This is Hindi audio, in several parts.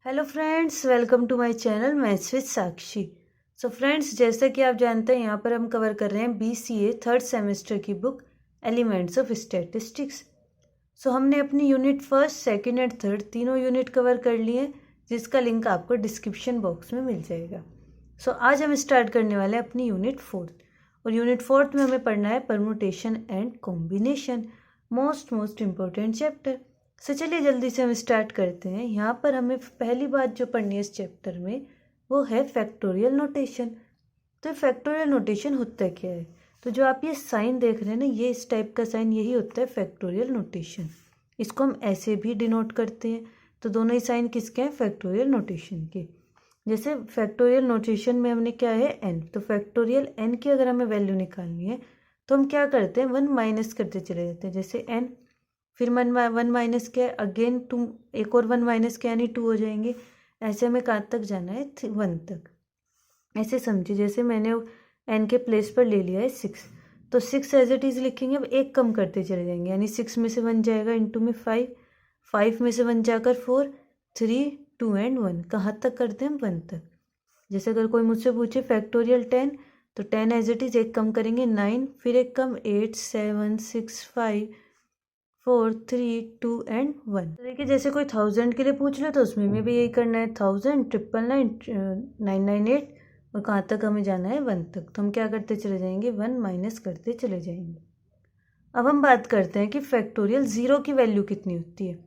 Hello friends, welcome to my channel maths with Sakshi. So friends, जैसा कि आप जानते हैं यहाँ पर हम कवर कर रहे हैं BCA थर्ड सेमेस्टर की बुक एलिमेंट्स ऑफ स्टैटिस्टिक्स। सो हमने अपनी unit first, second and third तीनों यूनिट कवर कर लिए हैं, जिसका लिंक आपको डिस्क्रिप्शन बॉक्स में मिल जाएगा। सो आज हम स्टार्ट करने वाले हैं अपनी यूनिट फोर्थ, और यूनिट फोर्थ में हमें पढ़ना है permutation and combination, most important chapter. So चलिए जल्दी से हम स्टार्ट करते हैं। यहाँ पर हमें पहली बात जो पढ़नी है इस चैप्टर में वो है फैक्टोरियल नोटेशन। तो फैक्टोरियल नोटेशन होता क्या है? तो जो आप ये साइन देख रहे हैं ना, ये इस टाइप का साइन यही होता है फैक्टोरियल नोटेशन। इसको हम ऐसे भी डिनोट करते हैं। तो दोनों ही साइन किसके हैं? फैक्टोरियल नोटेशन के। जैसे फैक्टोरियल नोटेशन में हमने क्या है? n। तो फैक्टोरियल n की अगर हमें वैल्यू निकालनी है तो हम क्या करते हैं? 1 माइनस करते चले जाते हैं। जैसे n, फिर 1 माइनस क्या है? अगेन 2, एक और 1 माइनस क्या, यानी 2 हो जाएंगे। ऐसे हमें कहाँ तक जाना है? 1 तक। ऐसे समझिए, जैसे मैंने n के प्लेस पर ले लिया है 6, तो 6 एज इट इज़ लिखेंगे। अब एक कम करते चले जाएंगे, यानी 6 में से 1 जाएगा, इंटू में 5, 5 में से 1 जाकर 4, 3, 2 एंड 1। कहाँ तक करते हैं हम? 1 तक। जैसे अगर कोई मुझसे पूछे फैक्टोरियल 10, तो 10 एज इट इज़ एक कम करेंगे 9, फिर एक कम 8, 7, 6, 5, 4, 3, 2 एंड 1। तो देखिए, जैसे कोई 1000 के लिए पूछ ले तो उसमें भी यही करना है, 1000, 999, 998, और कहाँ तक हमें जाना है? 1 तक। तो हम क्या करते चले जाएंगे? 1 माइनस करते चले जाएंगे। अब हम बात करते हैं कि फैक्टोरियल 0 की वैल्यू कितनी होती है।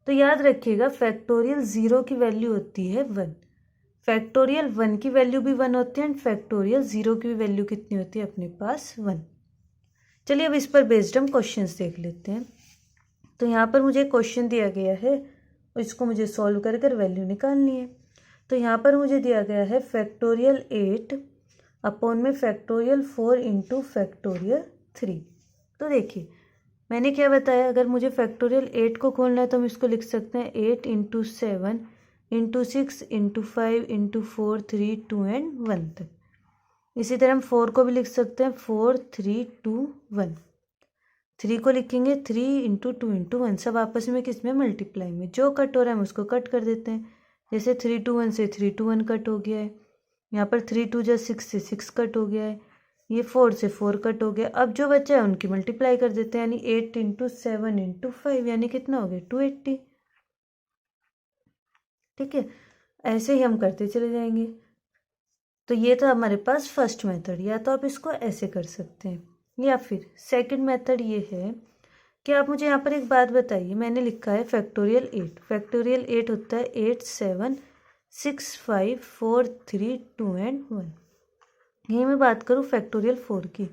तो याद रखिएगा, फैक्टोरियल 0 की वैल्यू होती है 1। फैक्टोरियल 1 की वैल्यू भी 1 होती है, एंड फैक्टोरियल 0 की भी वैल्यू कितनी होती है अपने पास? 1। चलिए अब इस पर बेस्ड हम क्वेश्चंस देख लेते हैं। तो यहाँ पर मुझे क्वेश्चन दिया गया है और इसको मुझे सॉल्व कर कर वैल्यू निकालनी है। तो यहाँ पर मुझे दिया गया है फैक्टोरियल 8 अपॉन में फैक्टोरियल 4 इंटू फैक्टोरियल 3। तो देखिए, मैंने क्या बताया, अगर मुझे फैक्टोरियल 8 को खोलना है तो हम इसको लिख सकते हैं 8 into 7 into 6 into 5 into 4, 3, 2 and 1 तक। इसी तरह हम 4 को भी लिख सकते हैं 4, 3, 2, 1। 3 को लिखेंगे 3 इंटू 2 इंटू 1, सब आपस में किस में? मल्टीप्लाई में। जो कट हो रहा है हम उसको कट कर देते हैं। जैसे 3 2 1 से 3 2 1 कट हो गया है। यहाँ पर 3 2 जा 6 से 6 कट हो गया है। ये 4 से 4 कट हो गया। अब जो बचा है उनकी मल्टीप्लाई कर देते हैं, यानी 8 इंटू 7 इंटू 5, यानी कितना हो गया? 280। ठीक है, ऐसे ही हम करते चले जाएंगे। तो ये था हमारे पास फर्स्ट मेथड। या तो आप इसको ऐसे कर सकते हैं, या फिर सेकंड मेथड ये है कि आप मुझे यहाँ पर एक बात बताइए। मैंने लिखा है फैक्टोरियल 8। फैक्टोरियल 8 होता है 8 7 6 5 4 3 2 एंड 1। यही मैं बात करूँ फैक्टोरियल 4 की,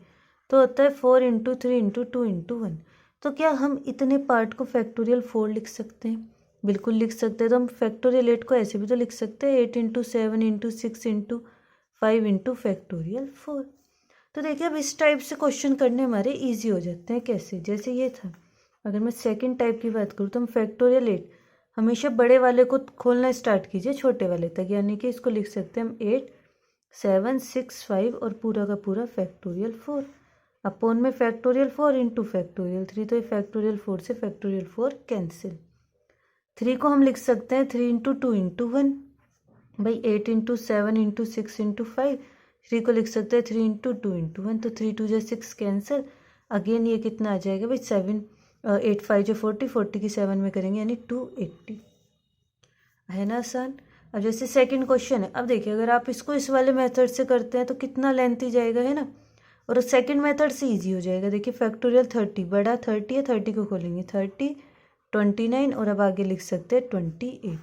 तो होता है 4 इंटू 3 इंटू 2 इंटू 1। तो क्या हम इतने पार्ट को फैक्टोरियल 4 लिख सकते हैं? बिल्कुल लिख सकते हैं। तो हम फैक्टोरियल 8 को ऐसे भी तो लिख सकते हैं, 8 into 7 into 6 into 5 into factorial 4। तो देखिए, अब इस टाइप से क्वेश्चन करने हमारे इजी हो जाते हैं। कैसे? जैसे ये था। अगर मैं सेकंड टाइप की बात करूँ तो हम फैक्टोरियल 8 हमेशा बड़े वाले को खोलना स्टार्ट कीजिए छोटे वाले तक, यानी कि इसको लिख सकते हैं हम 8 7 6 5 और पूरा का पूरा फैक्टोरियल 4 अपॉन में फैक्टोरियल 4 इंटू फैक्टोरियल 3। तो ये फैक्टोरियल 4 से फैक्टोरियल 4 कैंसिल। 3 को हम लिख सकते हैं 3 इंटू 2 इंटू 1। भाई 8 इंटू 7 इंटू 6 इंटू 5। 3 को लिख सकते हैं 3 इंटू 2 इंटू 1। तो 3 2 जा 6 कैंसिल। अगेन ये कितना आ जाएगा भाई? 7 8 5 जो 40, 40 की 7 में करेंगे यानी 280। है ना आसान? अब जैसे सेकंड क्वेश्चन है, अब देखिए अगर आप इसको इस वाले मेथड से करते हैं तो कितना लेंथी जाएगा, है ना? और सेकंड मेथड से इजी हो जाएगा। देखिए फैक्टोरियल 30, बड़ा 30 है, 30 को खोलेंगे 30 29, और अब आगे लिख सकते हैं 28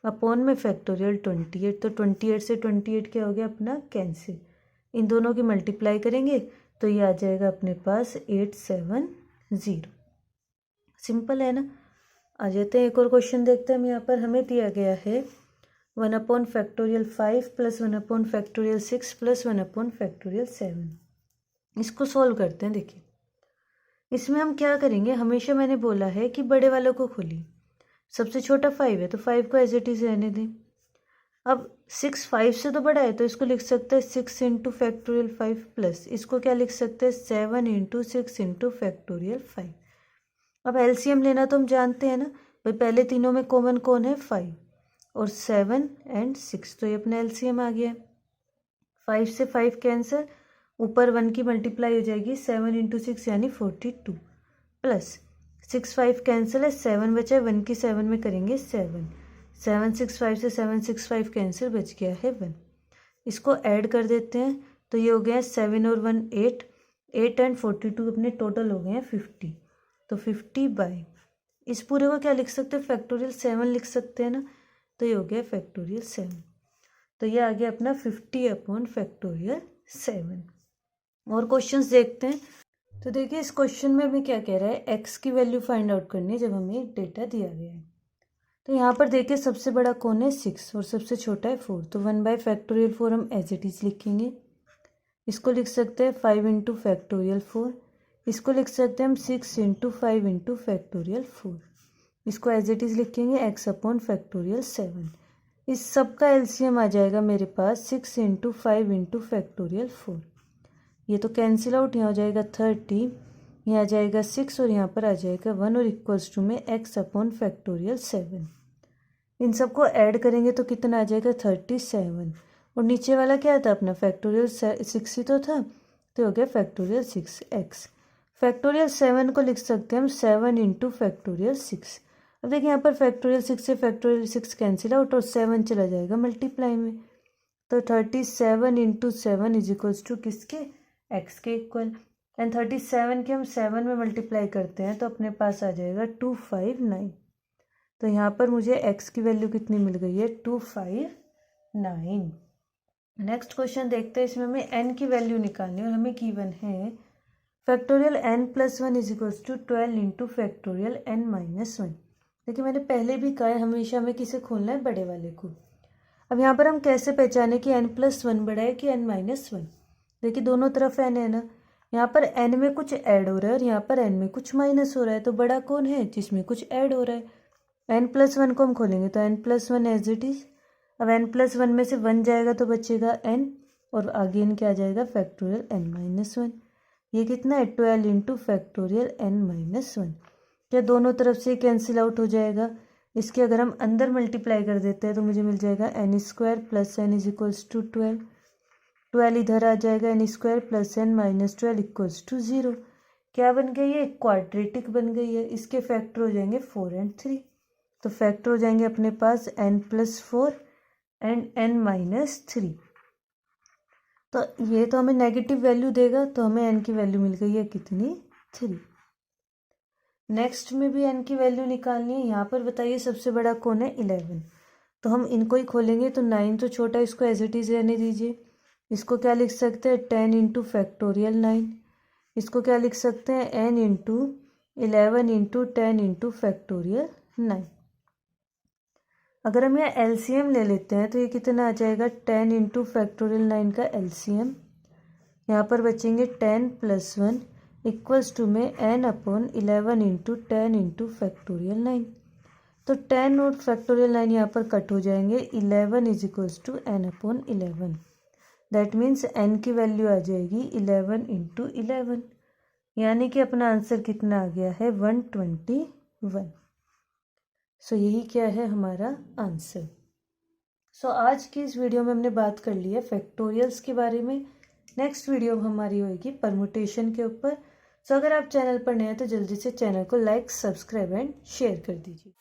अपॉन में फैक्टोरियल 28। तो 28 से 28 क्या हो गया अपना? कैंसिल। इन दोनों की मल्टीप्लाई करेंगे तो ये आ जाएगा अपने पास 870। सिंपल है ना? आ जाते हैं एक और क्वेश्चन देखते हैं हम। यहाँ पर हमें दिया गया है 1 upon factorial 5 plus 1 upon factorial 6 plus 1 upon factorial 7। इसको सॉल्व करते हैं। देखिए, इसमें हम क्या करेंगे, हमेशा मैंने बोला है कि बड़े वालों को खोलिए। सबसे छोटा 5 है तो 5 को एज इट इज रहने दें। अब 6 5 से तो बड़ा है तो इसको लिख सकते हैं 6 इंटू फैक्टोरियल 5 प्लस इसको क्या लिख सकते हैं 7 इंटू 6 इंटू फैक्टोरियल 5। अब एलसीएम लेना तो हम जानते हैं ना भाई, पहले तीनों में कॉमन कौन है 5 और 7 एंड 6, तो ये अपना एलसीएम आ गया। 5 से 5 कैंसर, ऊपर 1 की मल्टीप्लाई हो जाएगी 7 इंटू 6 यानी 42 प्लस 6 5 कैंसिल है, 7 बचा है, 1 की 7 में करेंगे 7 7 6 5 से 7 6 5 कैंसिल, बच गया है 1। इसको ऐड कर देते हैं तो ये हो गया 7 और 1 8 8 एंड 42 अपने टोटल हो गए हैं 50। तो 50 बाई इस पूरे को क्या लिख सकते हैं फैक्टोरियल 7 लिख सकते हैं ना, तो ये हो गया फैक्टोरियल 7। तो ये आ गया अपना 50 अपॉन फैक्टोरियल 7। और क्वेश्चंस देखते हैं। तो देखिए इस क्वेश्चन में हमें क्या कह रहा है, एक्स की वैल्यू फाइंड आउट करनी है जब हमें एक डेटा दिया गया है। तो यहाँ पर देखिए सबसे बड़ा कौन है 6 और सबसे छोटा है 4, तो 1 बाई फैक्टोरियल 4 हम एज इट इज लिखेंगे। इसको लिख सकते हैं 5 इंटू फैक्टोरियल 4, इसको लिख सकते हैं हम 6 इंटू 5 इंटू फैक्टोरियल 4। इसको एज इट इज लिखेंगे एक्स अपॉन फैक्टोरियल 7। इस सब का एलसीएम आ जाएगा मेरे पास 6 इंटू 5 इंटू फैक्टोरियल 4। ये तो कैंसिल आउट, यहाँ हो जाएगा 30, यहाँ आ जाएगा 6 और यहाँ पर आ जाएगा 1 और इक्वल्स टू में एक्स अपॉन फैक्टोरियल 7। इन सबको ऐड करेंगे तो कितना आ जाएगा 37, और नीचे वाला क्या था अपना फैक्टोरियल 6 ही तो था, तो हो गया फैक्टोरियल 6 एक्स। फैक्टोरियल 7 को लिख सकते हैं हम 7 इंटू फैक्टोरियल 6। अब देखिए यहाँ पर फैक्टोरियल 6 से फैक्टोरियल 6 कैंसिल आउट और 7 चला जाएगा मल्टीप्लाई में, तो 37 इंटू 7 इज इक्वल्स टू किसके, एक्स के इक्वल। एंड 37 के हम 7 में मल्टीप्लाई करते हैं तो अपने पास आ जाएगा 259। तो यहाँ पर मुझे x की वैल्यू कितनी मिल गई है 259। नेक्स्ट क्वेश्चन देखते हैं, इसमें हमें n की वैल्यू निकालनी है और हमें गिवन है factorial n plus 1 is equals to 12 into factorial n minus 1। देखिए मैंने पहले भी कहा है हमेशा हमें किसे खोलना है, बड़े वाले को। अब यहाँ पर हम कैसे पहचाने कि n प्लस 1 बड़ा है कि n माइनस 1। देखिए दोनों तरफ n है ना, यहाँ पर n में कुछ ऐड हो रहा है और यहाँ पर n में कुछ माइनस हो रहा है, तो बड़ा कौन है जिसमें कुछ ऐड हो रहा है। n प्लस 1 को हम खोलेंगे तो n plus 1 as it is. अब n प्लस 1 में से 1 जाएगा तो बचेगा n, और आगे n क्या आ जाएगा फैक्टोरियल n माइनस 1। ये कितना है 12 इंटू फैक्टोरियल n माइनस 1। क्या दोनों तरफ से कैंसिल आउट हो जाएगा। इसके अगर हम अंदर मल्टीप्लाई कर देते हैं तो मुझे मिल जाएगा n square plus n is equals to 12। 12 इधर आ जाएगा, n square plus n minus 12 equals to 0। क्या बन गई है, क्वाड्रेटिक बन गई है। इसके फैक्टर हो जाएंगे 4 एंड 3, तो फैक्टर हो जाएंगे अपने पास n plus 4 and n minus 3। तो ये तो हमें नेगेटिव वैल्यू देगा, तो हमें n की वैल्यू मिल गई है कितनी 3। नेक्स्ट में भी n की वैल्यू निकालनी है। यहाँ पर बताइए सबसे बड़ा कौन है 11, तो हम इनको ही खोलेंगे तो 9 तो छोटा, इसको एज इट इज रहने दीजिए। इसको क्या लिख सकते हैं 10 इंटू फैक्टोरियल 9। इसको क्या लिख सकते हैं n into 11 into 10 into factorial 9। अगर हम यहाँ एलसीएम ले लेते हैं तो ये कितना आ जाएगा 10 इंटू फैक्टोरियल 9 का एलसीएम। यहाँ पर बचेंगे 10 प्लस 1 इक्वल्स टू में n upon 11 into 10 into factorial 9। तो 10 और फैक्टोरियल 9 यहाँ पर कट हो जाएंगे, 11 is equals to n upon 11। That means n की वैल्यू आ जाएगी 11 इंटू 11, यानी कि अपना आंसर कितना आ गया है 121। सो यही क्या है हमारा आंसर। सो आज की इस वीडियो में हमने बात कर ली है फैक्टोरियल्स के बारे में। नेक्स्ट वीडियो हमारी होगी परमुटेशन के ऊपर। सो अगर आप चैनल पर नए हैं तो जल्दी से चैनल को लाइक, सब्सक्राइब एंड शेयर कर दीजिए।